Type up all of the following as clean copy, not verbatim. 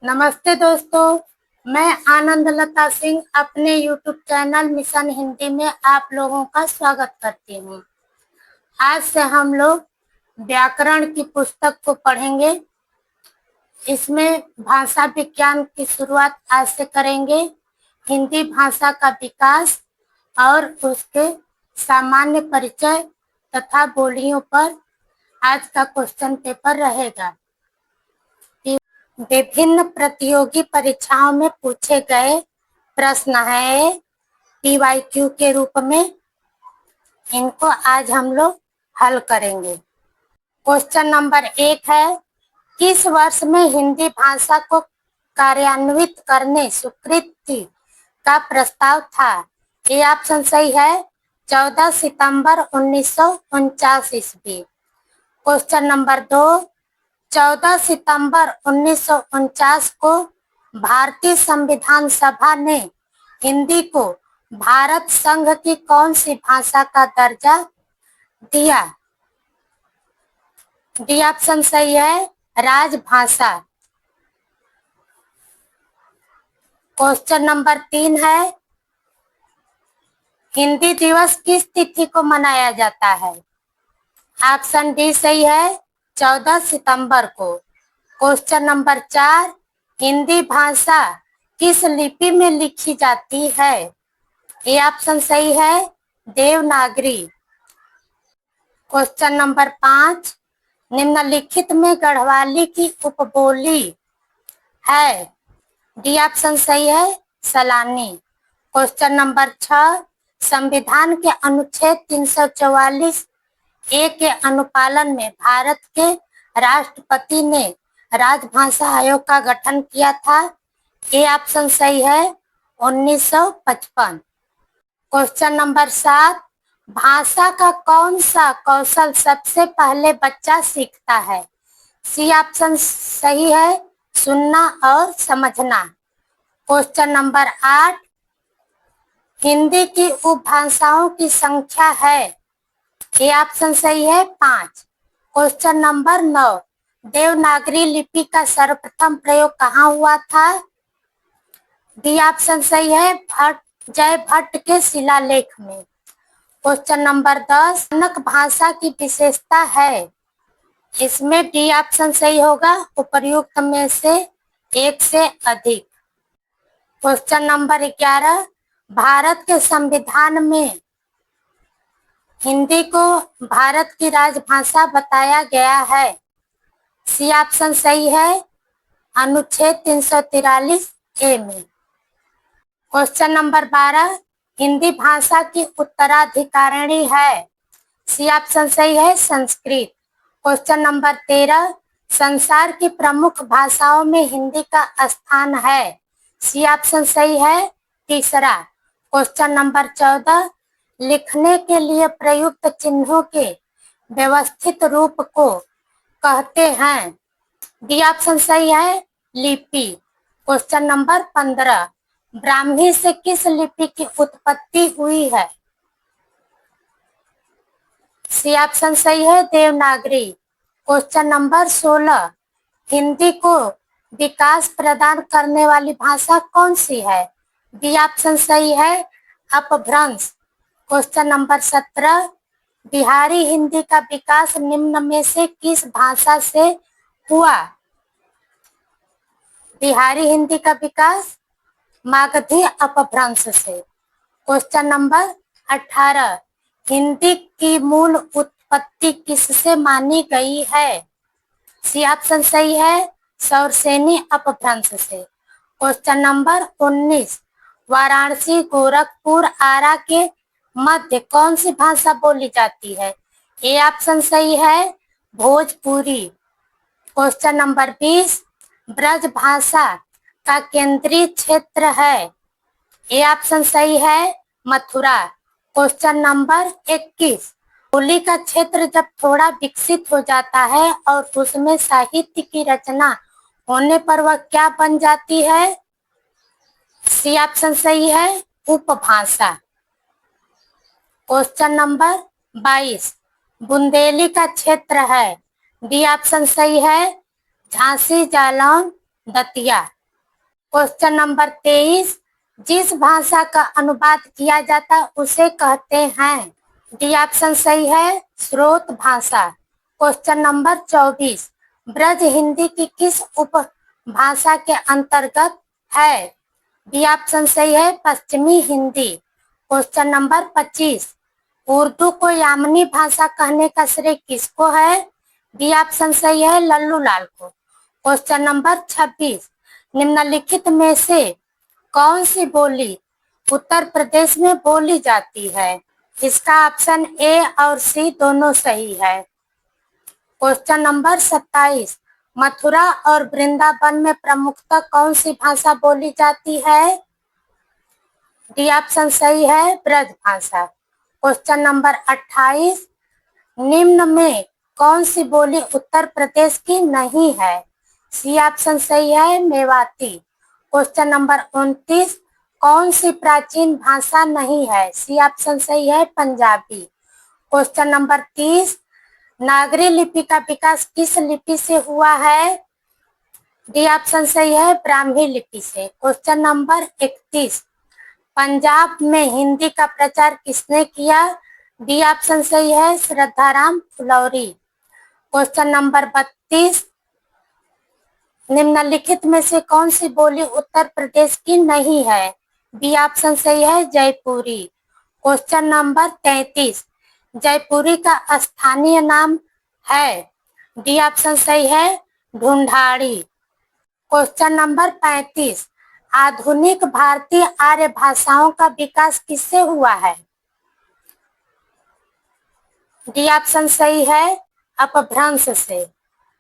नमस्ते दोस्तों, मैं आनंद लता सिंह अपने YouTube चैनल मिशन हिंदी में आप लोगों का स्वागत करती हूँ। आज से हम लोग व्याकरण की पुस्तक को पढ़ेंगे। इसमें भाषा विज्ञान की शुरुआत आज से करेंगे। हिंदी भाषा का विकास और उसके सामान्य परिचय तथा बोलियों पर आज का क्वेश्चन पेपर रहेगा। विभिन्न प्रतियोगी परीक्षाओं में पूछे गए प्रश्न है PYQ के रूप में। इनको आज हम लोग हल करेंगे। क्वेश्चन नंबर 1 है, किस वर्ष में हिंदी भाषा को कार्यान्वित करने स्वीकृति का प्रस्ताव था? ये ऑप्शन सही है 14 सितंबर 1949 ईस्वी। क्वेश्चन नंबर 2, 14 सितंबर 1949 को भारतीय संविधान सभा ने हिंदी को भारत संघ की कौन सी भाषा का दर्जा दिया? डी ऑप्शन सही है राजभाषा। क्वेश्चन नंबर 3 है, हिंदी दिवस किस तिथि को मनाया जाता है? ऑप्शन डी सही है 14 सितंबर को। क्वेश्चन नंबर 4, हिंदी भाषा किस लिपि में लिखी जाती है? ये ऑप्शन सही है देवनागरी। क्वेश्चन नंबर 5, निम्नलिखित में गढ़वाली की उपबोली है? डी ऑप्शन सही है सलानी। क्वेश्चन नंबर 6, संविधान के अनुच्छेद 344 ए के अनुपालन में भारत के राष्ट्रपति ने राजभाषा आयोग का गठन किया था? ए ऑप्शन सही है 1955। क्वेश्चन नंबर 7, भाषा का कौन सा कौशल सबसे पहले बच्चा सीखता है? सी ऑप्शन सही है सुनना और समझना। क्वेश्चन नंबर 8, हिंदी की उपभाषाओं की संख्या है? ये ऑप्शन सही है 5। क्वेश्चन नंबर 9, देवनागरी लिपि का सर्वप्रथम प्रयोग कहाँ हुआ था? डी ऑप्शन सही है जय भट्ट के शिलालेख में। क्वेश्चन नंबर 10, कनक भाषा की विशेषता है? इसमें डी ऑप्शन सही होगा उपर्युक्त में से एक से अधिक। क्वेश्चन नंबर 11, भारत के संविधान में हिंदी को भारत की राजभाषा बताया गया है? सी ऑप्शन सही है अनुच्छेद 343 ए में। क्वेश्चन नंबर 12, हिंदी भाषा की उत्तराधिकारिणी है? सी ऑप्शन सही है संस्कृत। क्वेश्चन नंबर 13, संसार की प्रमुख भाषाओं में हिंदी का स्थान है? सी ऑप्शन सही है तीसरा। क्वेश्चन नंबर 14, लिखने के लिए प्रयुक्त चिन्हों के व्यवस्थित रूप को कहते हैं? डी ऑप्शन सही है लिपि। क्वेश्चन नंबर 15, ब्राह्मी से किस लिपि की उत्पत्ति हुई है? सी ऑप्शन सही है देवनागरी। क्वेश्चन नंबर 16, हिंदी को विकास प्रदान करने वाली भाषा कौन सी है? डी ऑप्शन सही है अपभ्रंश। क्वेश्चन नंबर 17, बिहारी हिंदी का विकास निम्न में से किस भाषा से हुआ? बिहारी हिंदी का विकास मागधी अपभ्रंश से। क्वेश्चन नंबर 18, हिंदी की मूल उत्पत्ति किससे मानी गई है? सी ऑप्शन सही है सौरसेनी अपभ्रंश से। क्वेश्चन नंबर 19, वाराणसी गोरखपुर आरा के मध्य कौन सी भाषा बोली जाती है? ए ऑप्शन सही है भोजपुरी। क्वेश्चन नंबर 20, ब्रज भाषा का केंद्रीय क्षेत्र है? ए ऑप्शन सही है मथुरा। क्वेश्चन नंबर 21, बोली का क्षेत्र जब थोड़ा विकसित हो जाता है और उसमें साहित्य की रचना होने पर वह क्या बन जाती है? सी ऑप्शन सही है उपभाषा। क्वेश्चन नंबर 22, बुंदेली का क्षेत्र है? डी ऑप्शन सही है झांसी जालौन दतिया। क्वेश्चन नंबर 23, जिस भाषा का अनुवाद किया जाता है उसे कहते हैं। डी ऑप्शन सही है, स्रोत भाषा। क्वेश्चन नंबर 24, ब्रज हिंदी की किस उपभाषा के अंतर्गत है। डी ऑप्शन सही है, पश्चिमी हिंदी। क्वेश्चन नंबर 25, उर्दू को यामनी भाषा कहने का श्रेय किसको है। डी ऑप्शन सही है, लल्लू लाल को। क्वेश्चन नंबर 26, निम्नलिखित में से कौन सी बोली उत्तर प्रदेश में बोली जाती है। इसका ऑप्शन ए और सी दोनों सही है। क्वेश्चन नंबर 27, मथुरा और वृंदावन में प्रमुखतः कौन सी भाषा बोली जाती है। डी ऑप्शन सही है, ब्रज भाषा। क्वेश्चन नंबर 28, निम्न में कौन सी बोली उत्तर प्रदेश की नहीं है। सी ऑप्शन सही है, मेवाती। क्वेश्चन नंबर 29, कौन सी प्राचीन भाषा नहीं है। सी ऑप्शन सही है, पंजाबी। क्वेश्चन नंबर 30, नागरी लिपि का विकास किस लिपि से हुआ है। डी ऑप्शन सही है, ब्राह्मी लिपि से। क्वेश्चन नंबर 31, पंजाब में हिंदी का प्रचार किसने किया। डी ऑप्शन सही है, श्रद्धाराम फुलौरी। क्वेश्चन नंबर 32, निम्नलिखित में से कौन सी बोली उत्तर प्रदेश की नहीं है। बी ऑप्शन सही है, जयपुरी। क्वेश्चन नंबर 33, जयपुरी का स्थानीय नाम है। डी ऑप्शन सही है, ढूंढाड़ी। क्वेश्चन नंबर 35, आधुनिक भारतीय आर्य भाषाओं का विकास किससे हुआ है। डी ऑप्शन सही है, अपभ्रंश से।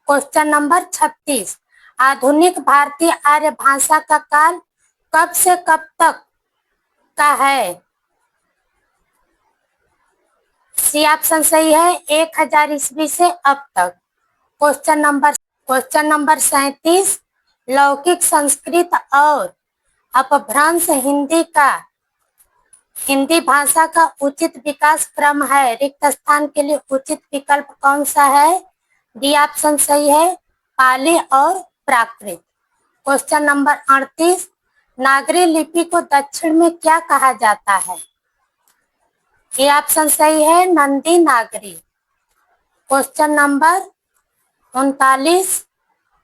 क्वेश्चन नंबर 36, आधुनिक भारतीय आर्य भाषा का काल कब से कब तक का है। सी ऑप्शन सही है, 1000 ईस्वी से अब तक। क्वेश्चन नंबर 37, लौकिक संस्कृत और अपभ्रंश हिंदी भाषा का उचित विकास क्रम है। रिक्त स्थान के लिए उचित विकल्प कौन सा है। डी ऑप्शन सही है, पाली और प्राकृत। क्वेश्चन नंबर 38, नागरी लिपि को दक्षिण में क्या कहा जाता है। ए ऑप्शन सही है, नंदी नागरी। क्वेश्चन नंबर 39,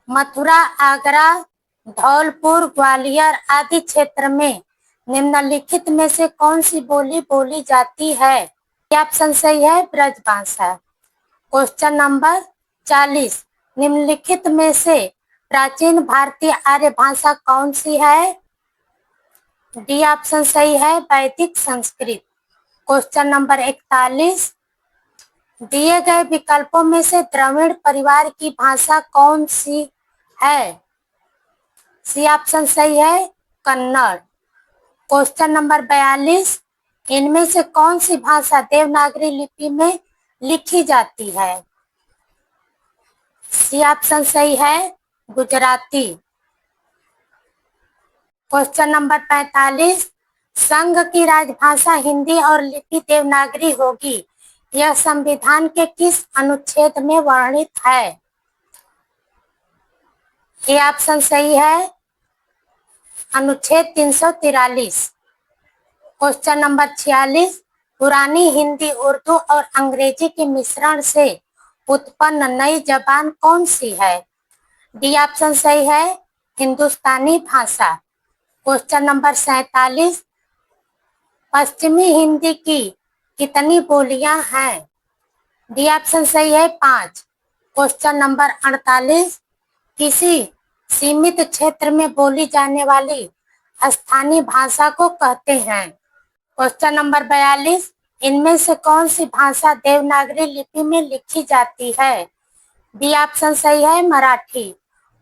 मथुरा, आगरा, धौलपुर, ग्वालियर आदि क्षेत्र में निम्नलिखित में से कौन सी बोली बोली जाती है। ऑप्शन सही है, ब्रजभाषा। क्वेश्चन नंबर 40, निम्नलिखित में से प्राचीन भारतीय आर्य भाषा कौन सी है। डी ऑप्शन सही है, वैदिक संस्कृत। क्वेश्चन नंबर 41, दिए गए विकल्पों में से द्रविड़ परिवार की भाषा कौन सी है। सी ऑप्शन सही है, कन्नड़। क्वेश्चन नंबर 42, इनमें से कौन सी भाषा देवनागरी लिपि में लिखी जाती है। सी ऑप्शन सही है, गुजराती। क्वेश्चन नंबर 45, संघ की राजभाषा हिंदी और लिपि देवनागरी होगी, यह संविधान के किस अनुच्छेद में वर्णित है। ये ऑप्शन सही है, अनुच्छेद 343। क्वेश्चन नंबर 46, पुरानी हिंदी, उर्दू और अंग्रेजी के मिश्रण से उत्पन्न नई जबान कौन सी है। डी ऑप्शन सही है, हिंदुस्तानी भाषा। क्वेश्चन नंबर 47, पश्चिमी हिंदी की कितनी बोलियां हैं। डी ऑप्शन सही है, 5। क्वेश्चन नंबर 48, किसी सीमित क्षेत्र में बोली जाने वाली स्थानीय भाषा को कहते हैं। क्वेश्चन नंबर 42, इनमें से कौन सी भाषा देवनागरी लिपि में लिखी जाती है। बी ऑप्शन सही है, मराठी।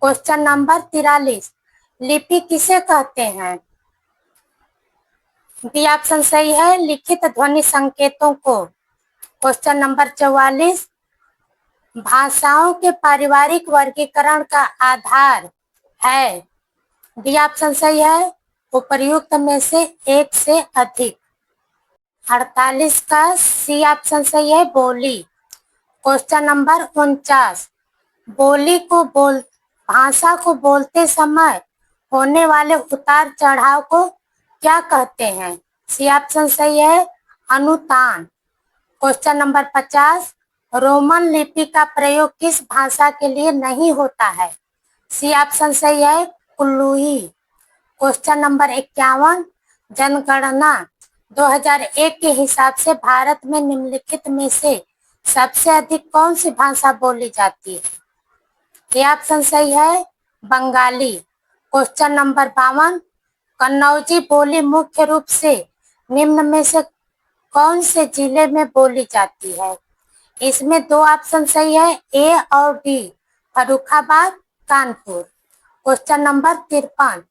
क्वेश्चन नंबर 43, लिपि किसे कहते हैं। बी ऑप्शन सही है, लिखित ध्वनि संकेतों को। क्वेश्चन नंबर 44, भाषाओं के पारिवारिक वर्गीकरण का आधार है। डी ऑप्शन सही है, उपर्युक्त में से एक से अधिक। 48 का सी ऑप्शन सही है, बोली। क्वेश्चन नंबर 49, बोली को भाषा को बोलते समय होने वाले उतार चढ़ाव को क्या कहते हैं? सी ऑप्शन सही है अनुतान। क्वेश्चन नंबर 50, रोमन लिपि का प्रयोग किस भाषा के लिए नहीं होता है? सी ऑप्शन सही है कुल्लूही। क्वेश्चन नंबर 51, जनगणना 2001 के हिसाब से भारत में निम्नलिखित में से सबसे अधिक कौन सी भाषा बोली जाती है? ये ऑप्शन सही है बंगाली। क्वेश्चन नंबर 52, कन्नौजी बोली मुख्य रूप से निम्न में से कौन से जिले में बोली जाती है? इसमें दो ऑप्शन सही है ए और D, Farrukhabad, Kanpur. Question number 53,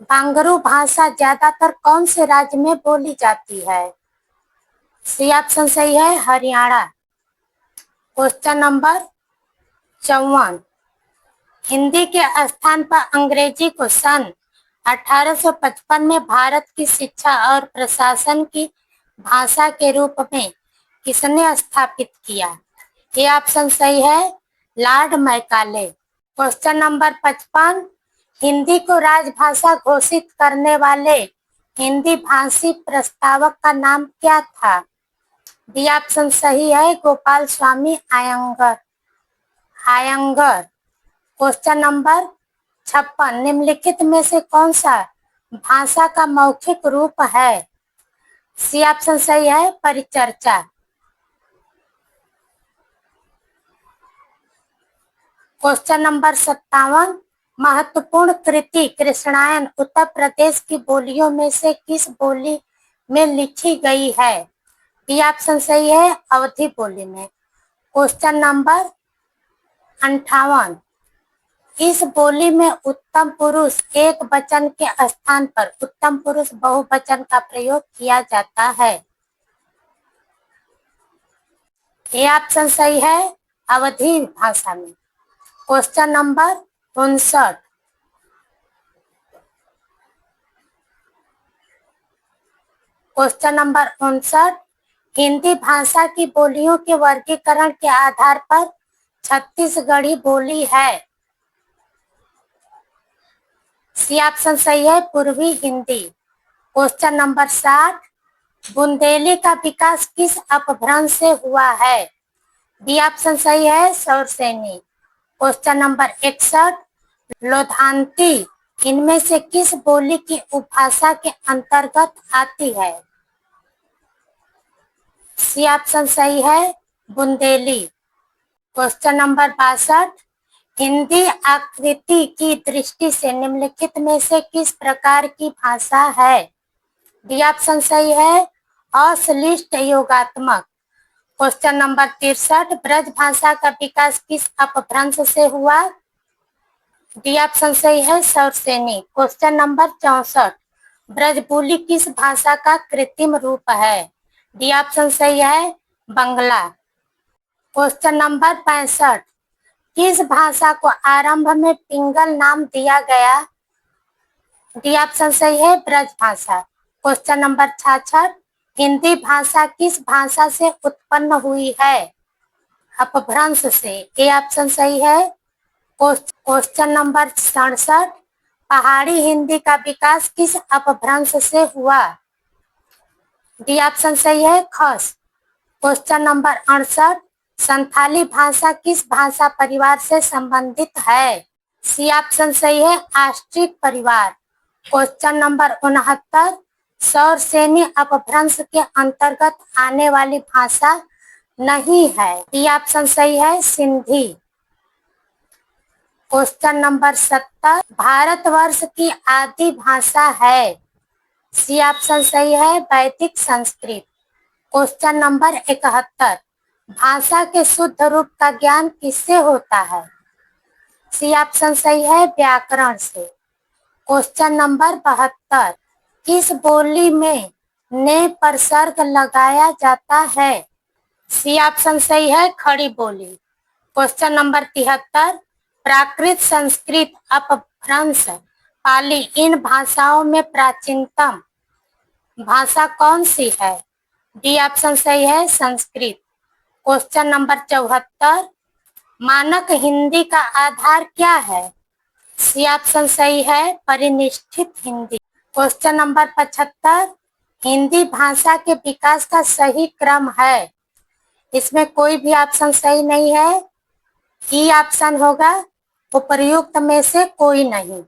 Bangru भाषा ज्यादातर कौन से राज्य में बोली जाती है? सी ऑप्शन सही है हरियाणा। क्वेश्चन नंबर 54, हिंदी के स्थान पर अंग्रेजी को सन 1855 में भारत की शिक्षा और प्रशासन की भाषा के रूप में किसने स्थापित किया? ये ऑप्शन सही है Lord Macaulay. Question number 55, Hindi को राजभाषा घोषित करने वाले हिंदी भाषी प्रस्तावक का नाम क्या था? डी ऑप्शन सही है गोपाल स्वामी आयंगर। क्वेश्चन नंबर 56, निम्नलिखित में से कौन सा भाषा का मौखिक रूप है? सी ऑप्शन सही है परिचर्चा। क्वेश्चन नंबर 57, महत्वपूर्ण कृति कृष्णायन उत्तर प्रदेश की बोलियों में से किस बोली में लिखी गई है? डी ऑप्शन सही है अवधी बोली में। क्वेश्चन नंबर 58, इस बोली में उत्तम पुरुष एक वचन के स्थान पर उत्तम पुरुष बहुवचन का प्रयोग किया जाता है। ये ऑप्शन सही है अवधी भाषा में। क्वेश्चन नंबर 59, हिंदी भाषा की बोलियों के वर्गीकरण के आधार पर छत्तीसगढ़ी बोली है। सी ऑप्शन सही है पूर्वी हिंदी। क्वेश्चन नंबर 60, बुंदेली का विकास किस अपभ्रंश से हुआ है? डी ऑप्शन सही है सौरसेनी। क्वेश्चन नंबर 61, लोधांती इनमें से किस बोली की उपभाषा के अंतर्गत आती है? सी ऑप्शन सही है बुंदेली। क्वेश्चन नंबर 62, हिंदी आकृति की दृष्टि से निम्नलिखित में से किस प्रकार की भाषा है? डी ऑप्शन सही है अश्लिष्ट योगात्मक। क्वेश्चन नंबर 63, ब्रज भाषा का विकास किस अपभ्रंश से हुआ? डी ऑप्शन सही है सौरसेनी। क्वेश्चन नंबर 64, ब्रजबोली किस भाषा का कृत्रिम रूप है? डी ऑप्शन सही है बंगला। क्वेश्चन नंबर 65, किस भाषा को आरंभ में पिंगल नाम दिया गया? डी ऑप्शन सही है ब्रज भाषा। क्वेश्चन नंबर 66, हिंदी भाषा किस भाषा से उत्पन्न हुई है? अपभ्रंश से। ए ऑप्शन सही है। क्वेश्चन नंबर 67, पहाड़ी हिंदी का विकास किस अपभ्रंश से हुआ? डी ऑप्शन सही है खस। क्वेश्चन नंबर 68, संथाली भाषा किस भाषा परिवार से संबंधित है? सी ऑप्शन सही है आस्ट्रिक परिवार। क्वेश्चन नंबर 69, सौरसेनी अपभ्रंश के अंतर्गत आने वाली भाषा नहीं है। डी ऑप्शन सही है सिंधी। क्वेश्चन नंबर 70, भारतवर्ष की आदि भाषा है। सी ऑप्शन सही है वैदिक संस्कृत। क्वेश्चन नंबर 71, भाषा के शुद्ध रूप का ज्ञान किससे होता है? सी ऑप्शन सही है व्याकरण से। क्वेश्चन नंबर 72, किस बोली में ने पर सर्ग लगाया जाता है? सी ऑप्शन सही है खड़ी बोली। क्वेश्चन नंबर 73, प्राकृत संस्कृत अपभ्रंश पाली इन भाषाओं में प्राचीनतम भाषा कौन सी है? डी ऑप्शन सही है संस्कृत। क्वेश्चन नंबर 74, मानक हिंदी का आधार क्या है? सी ऑप्शन सही है, परिनिष्ठित हिंदी। क्वेश्चन नंबर 75, हिंदी भाषा के विकास का सही क्रम है। इसमें कोई भी ऑप्शन सही नहीं है। ई ऑप्शन होगा, उपर्युक्त में से कोई नहीं।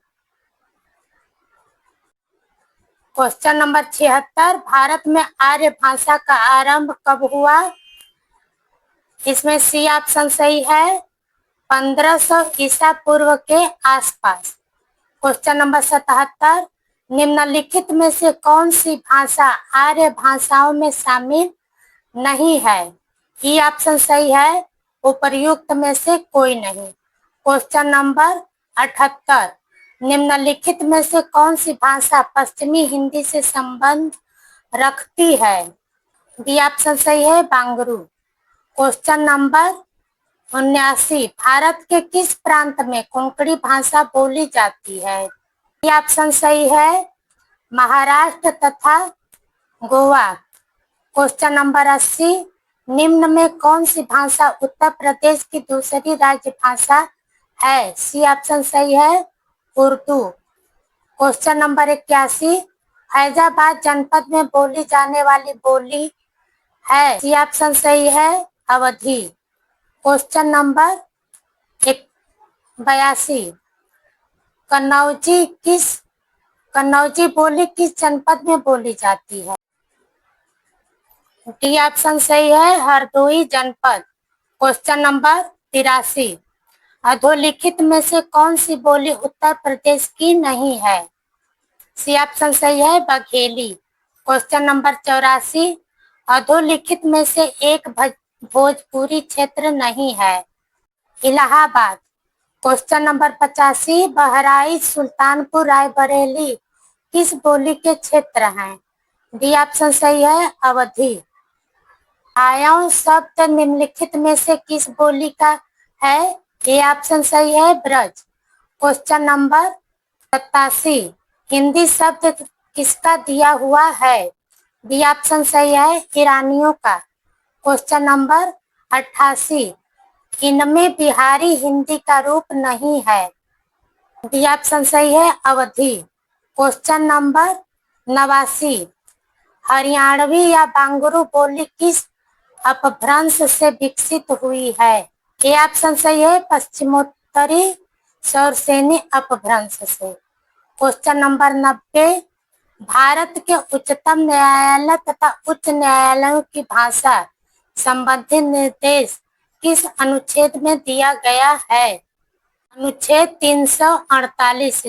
क्वेश्चन नंबर 76, भारत में आर्य भाषा का आरंभ कब हुआ? इसमें सी ऑप्शन सही है, 1500 ईसा पूर्व के आसपास। क्वेश्चन नंबर 77, निम्नलिखित में से कौन सी भाषा आर्य भाषाओं में शामिल नहीं है? ई ऑप्शन सही है, उपर्युक्त में से कोई नहीं। क्वेश्चन नंबर 78, निम्नलिखित में से कौन सी भाषा पश्चिमी हिंदी से संबंध रखती है? डी ऑप्शन सही है, बांगरू। क्वेश्चन नंबर 79, भारत के किस प्रांत में कोंकणी भाषा बोली जाती है? डी ऑप्शन सही है, महाराष्ट्र तथा गोवा। क्वेश्चन नंबर 80, निम्न में कौन सी भाषा उत्तर प्रदेश की दूसरी राज्य भाषा है? सी ऑप्शन सही है, उर्दू। क्वेश्चन नंबर 81, फैजाबाद जनपद में बोली जाने वाली बोली है? सी ऑप्शन सही है, अवधी। क्वेश्चन नंबर 82, कन्नौजी बोली किस जनपद में बोली जाती है? डी ऑप्शन सही है, हरदोई जनपद। क्वेश्चन नंबर 83, अधोलिखित में से कौन सी बोली उत्तर प्रदेश की नहीं है? सी ऑप्शन सही है, बघेली। क्वेश्चन नंबर 84, अधोलिखित में से एक भोजपुरी क्षेत्र नहीं है? इलाहाबाद। क्वेश्चन नंबर 85, बहराइच सुल्तानपुर रायबरेली किस बोली के क्षेत्र हैं? डी ऑप्शन सही है, अवधी। आयव शब्द निम्नलिखित में से किस बोली का है? ए ऑप्शन सही है, ब्रज। क्वेश्चन नंबर 87, हिंदी शब्द किसका दिया हुआ है? डी ऑप्शन सही है, ईरानियों का। क्वेश्चन नंबर 88, इनमें बिहारी हिंदी का रूप नहीं है? डी ऑप्शन सही है, अवधी। क्वेश्चन नंबर 89, हरियाणवी या बांगरू बोली किस अपभ्रंश से विकसित हुई है? ये ऑप्शन सही है, पश्चिमोत्तरी शौरसेनी अपभ्रंश से। क्वेश्चन नंबर 90, भारत के उच्चतम न्यायालय तथा उच्च न्यायालयों की भाषा संबंधी निर्देश किस अनुच्छेद में दिया गया है? अनुच्छेद 348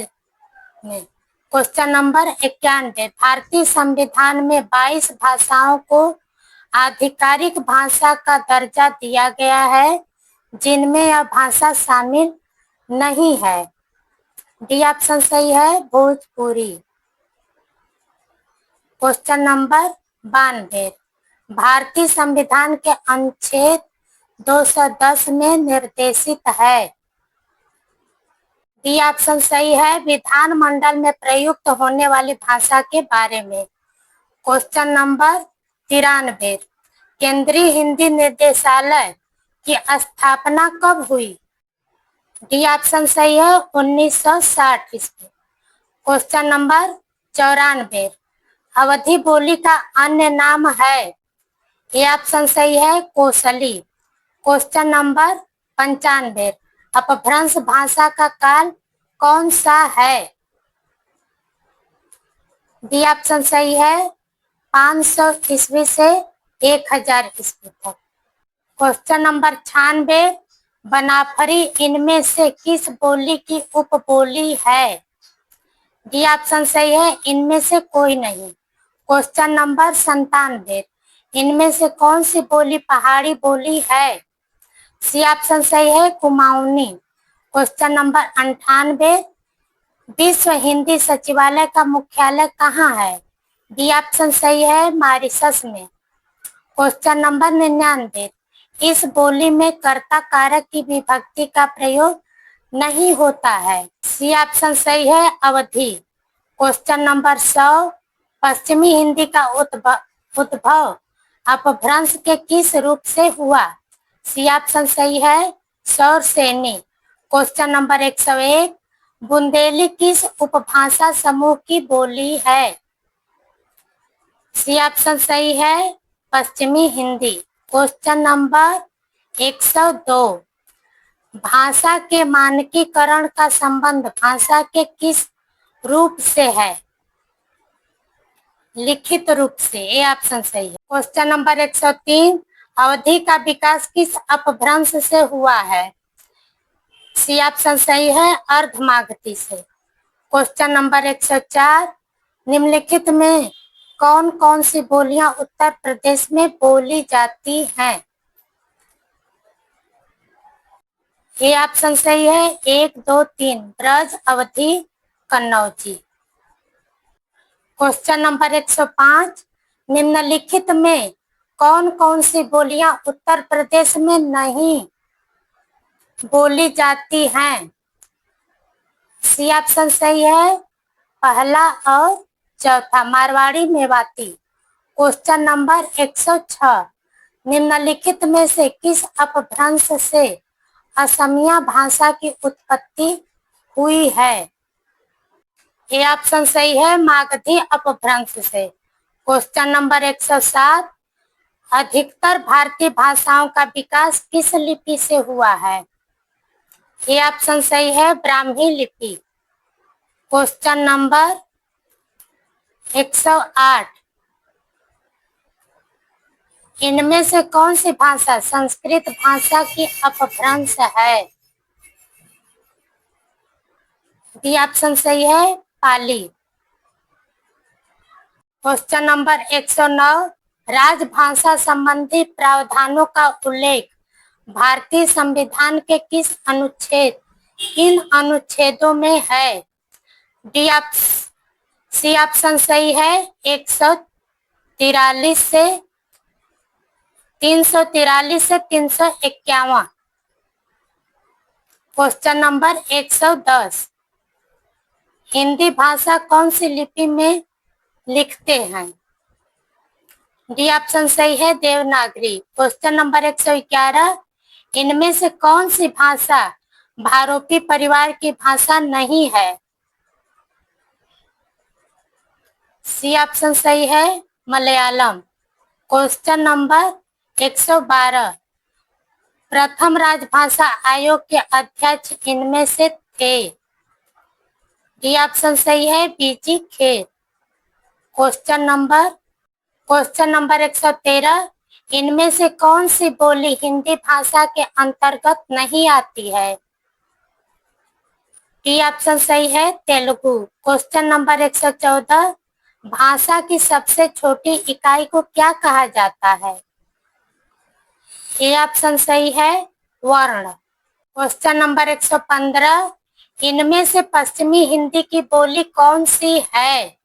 में। क्वेश्चन नंबर 91, भारतीय संविधान में 22 भाषाओं को आधिकारिक भाषा का दर्जा दिया गया है, जिनमें यह भाषा शामिल नहीं है? डी ऑप्शन सही है, भोजपुरी। क्वेश्चन नंबर 92, भारतीय संविधान के अनुच्छेद 210 में निर्देशित है? डी ऑप्शन सही है, विधानमंडल में प्रयुक्त होने वाली भाषा के बारे में। क्वेश्चन नंबर 93, केंद्रीय हिंदी निर्देशालय की स्थापना कब हुई? डी ऑप्शन सही है, 1960 ईस्वी। क्वेश्चन नंबर 94, अवधी बोली का अन्य नाम है? ये ऑप्शन सही है, कोसली। क्वेश्चन नंबर 95, अपभ्रंश भाषा का काल कौन सा है? डी ऑप्शन सही है, 500 ईस्वी से 1000 ईस्वी तक। क्वेश्चन नंबर 96, बनाफरी इनमें से किस बोली की उपबोली है? डी ऑप्शन सही है, इनमें से कोई नहीं। क्वेश्चन नंबर 97, इनमें से कौन सी बोली पहाड़ी बोली है? सी ऑप्शन सही है, कुमाऊनी। क्वेश्चन नंबर 98, विश्व हिंदी सचिवालय का मुख्यालय कहाँ है? डी ऑप्शन सही है, मॉरिशस में। क्वेश्चन नंबर 99, इस बोली में कर्ता कारक की विभक्ति का प्रयोग नहीं होता है? सी ऑप्शन सही है, अवधि। क्वेश्चन नंबर 100, पश्चिमी हिंदी का उद्भव अपभ्रंश के किस रूप से हुआ? सी ऑप्शन सही है, सौरसेनी। क्वेश्चन नंबर 101, बुंदेली किस उपभाषा समूह की बोली है? सी ऑप्शन सही है पश्चिमी हिंदी। क्वेश्चन नंबर 102, भाषा के मानकीकरण का संबंध भाषा के किस रूप से है? लिखित रूप से। ये ऑप्शन सही है। क्वेश्चन नंबर 103, अवधि का विकास किस अपभ्रंश से हुआ है? सी ऑप्शन सही है अर्धमागधी से। क्वेश्चन नंबर 104, निम्नलिखित में कौन कौन सी बोलियां उत्तर प्रदेश में बोली जाती हैं? ये ऑप्शन सही है 1, 2, 3, ब्रज, अवधी, कन्नौजी। क्वेश्चन नंबर 105, निम्नलिखित में कौन कौन सी बोलियां उत्तर प्रदेश में नहीं बोली जाती हैं? सी ऑप्शन सही है पहला और चौथा, मारवाड़ी, मेवाती। क्वेश्चन नंबर 106, निम्नलिखित में से किस अपभ्रंश से असमिया भाषा की उत्पत्ति हुई है? ये ऑप्शन सही है मागधी अपभ्रंश से। क्वेश्चन नंबर 107, अधिकतर भारतीय भाषाओं का विकास किस लिपि से हुआ है? ये ऑप्शन सही है ब्राह्मी लिपि। क्वेश्चन नंबर 108, इनमें से कौन सी भाषा संस्कृत भाषा की अपभ्रंश है? बी ऑप्शन सही है पाली। क्वेश्चन नंबर 109, राजभाषा संबंधी प्रावधानों का उल्लेख भारतीय संविधान के किस अनुच्छेद इन अनुच्छेदों में है? डी सी ऑप्शन सही है 143 से 343 से 351। क्वेश्चन नंबर 110, हिंदी भाषा कौन सी लिपि में लिखते हैं? डी ऑप्शन सही है देवनागरी। क्वेश्चन नंबर 111, इनमें से कौन सी भाषा भारोपी परिवार की भाषा नहीं है? सी ऑप्शन सही है मलयालम। क्वेश्चन नंबर 112, प्रथम राजभाषा आयोग के अध्यक्ष इनमें से थे? डी ऑप्शन सही है बीजी खेर। क्वेश्चन नंबर 113, इनमें से कौन सी बोली हिंदी भाषा के अंतर्गत नहीं आती है? डी ऑप्शन सही है तेलुगु। क्वेश्चन नंबर 114, भाषा की सबसे छोटी इकाई को क्या कहा जाता है? ये ऑप्शन सही है वर्ण। क्वेश्चन नंबर 115, इनमें से पश्चिमी हिंदी की बोली कौन सी है?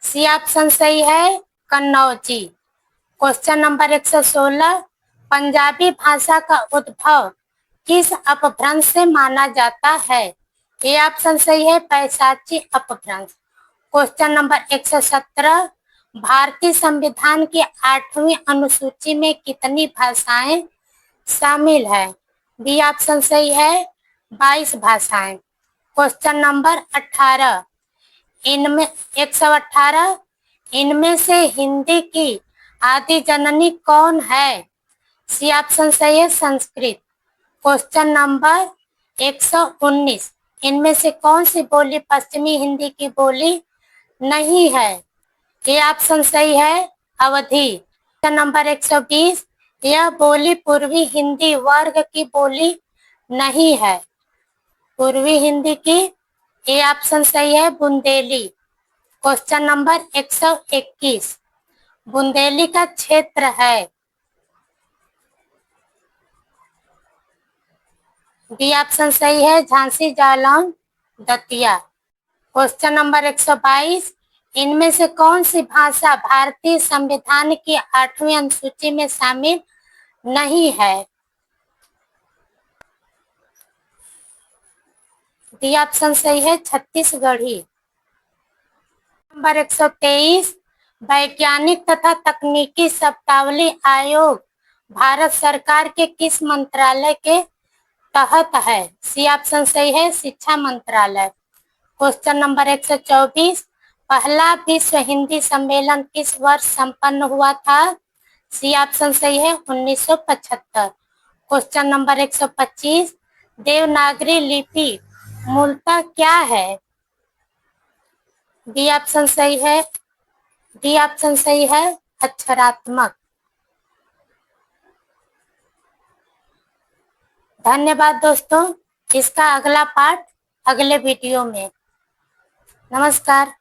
सी ऑप्शन सही है कन्नौजी। क्वेश्चन नंबर 116, पंजाबी भाषा का उद्भव किस अपभ्रंश से माना जाता है? ये ऑप्शन सही है पैशाची अपभ्रंश। क्वेश्चन नंबर 117, भारतीय संविधान की 8वीं अनुसूची में कितनी भाषाएं शामिल है? बी ऑप्शन सही है 22 भाषाएं। क्वेश्चन नंबर 118, इनमें से हिंदी की आदि जननी कौन है? सी ऑप्शन सही है संस्कृत। क्वेश्चन नंबर 119, इनमें से कौन सी बोली पश्चिमी हिंदी की बोली नहीं है? ये ऑप्शन सही है अवधी। क्वेश्चन नंबर 120, यह बोली पूर्वी हिंदी वर्ग की बोली नहीं है। पूर्वी हिंदी की ये ऑप्शन सही है बुंदेली। क्वेश्चन नंबर 121, बुंदेली का क्षेत्र है? बी ऑप्शन सही है झांसी, जालौन, दतिया। क्वेश्चन नंबर 122, इनमें से कौन सी भाषा भारतीय संविधान की 8वीं अनुसूची में शामिल नहीं है? डी ऑप्शन सही है छत्तीसगढ़ी। नंबर 123, वैज्ञानिक तथा तकनीकी शब्दावली आयोग भारत सरकार के किस मंत्रालय के तहत है? सी ऑप्शन सही है, शिक्षा मंत्रालय। क्वेश्चन नंबर 124, पहला विश्व हिंदी सम्मेलन किस वर्ष संपन्न हुआ था? सी ऑप्शन सही है, 1975। क्वेश्चन नंबर 125, देवनागरी लिपि मूलतः क्या है? डी ऑप्शन सही है, डी ऑप्शन सही है, अक्षरात्मक। धन्यवाद दोस्तों, इसका अगला पार्ट अगले वीडियो में। नमस्कार।